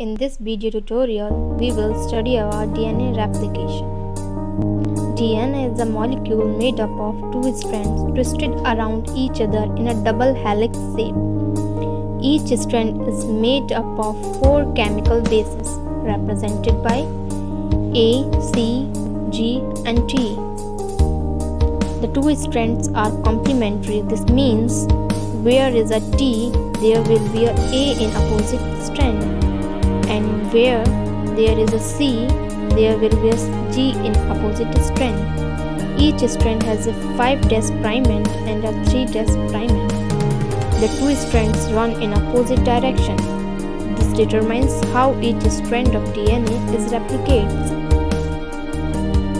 In this video tutorial, we will study about DNA replication. DNA is a molecule made up of two strands twisted around each other in a double helix shape. Each strand is made up of four chemical bases represented by A, C, G, and T. The two strands are complementary. This means where is a T, there will be a A in opposite strand, and where there is a C, there will be a G in opposite strand. Each strand has a 5' prime end and a 3' prime end. The two strands run in opposite direction. This determines how each strand of DNA is replicated.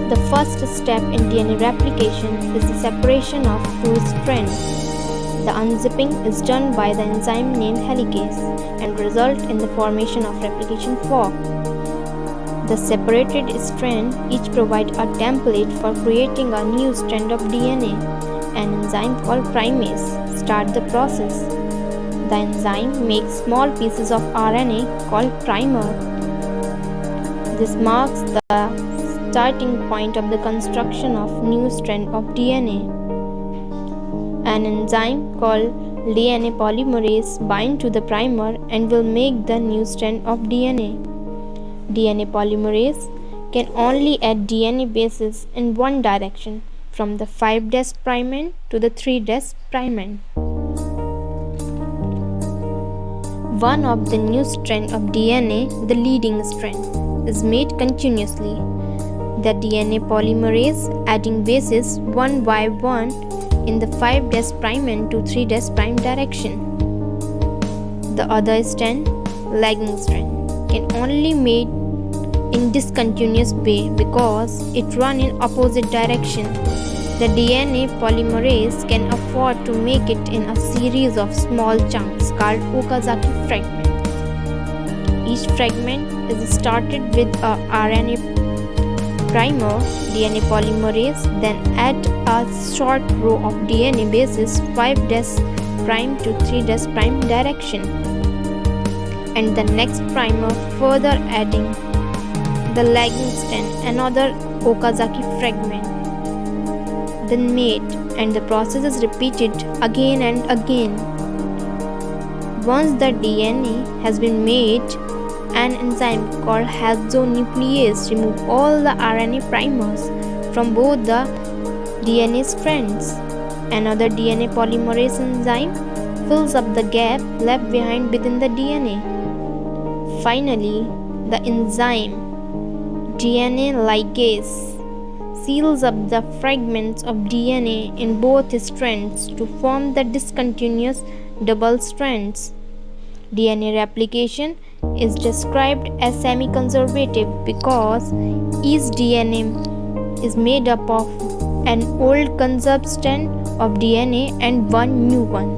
The first step in DNA replication is the separation of two strands. The unzipping is done by the enzyme named helicase and results in the formation of replication fork. The separated strands each provide a template for creating a new strand of DNA. An enzyme called primase starts the process. The enzyme makes small pieces of RNA called primer. This marks the starting point of the construction of new strand of DNA. An enzyme called DNA polymerase binds to the primer and will make the new strand of DNA. DNA polymerase can only add DNA bases in one direction, from the 5' prime end to the 3' prime end. One of the new strands of DNA, the leading strand, is made continuously. The DNA polymerase adding bases one by one in the 5' prime end to 3' prime direction. The other strand, lagging strand, can only made in discontinuous way because it run in opposite direction. The DNA polymerase can afford to make it in a series of small chunks called Okazaki fragments. Each fragment is started with a RNA primer. DNA polymerase then add a short row of DNA bases 5' prime to 3' prime direction, and the next primer further adding the lagging strand, another Okazaki fragment then made, and the process is repeated again and again. Once the DNA has been made, an enzyme called hexonuclease removes all the RNA primers from both the DNA strands. Another DNA polymerase enzyme fills up the gap left behind within the DNA. Finally, the enzyme DNA ligase seals up the fragments of DNA in both strands to form the discontinuous double strands. DNA replication is described as semi-conservative because each DNA is made up of an old conserved strand of DNA and one new one.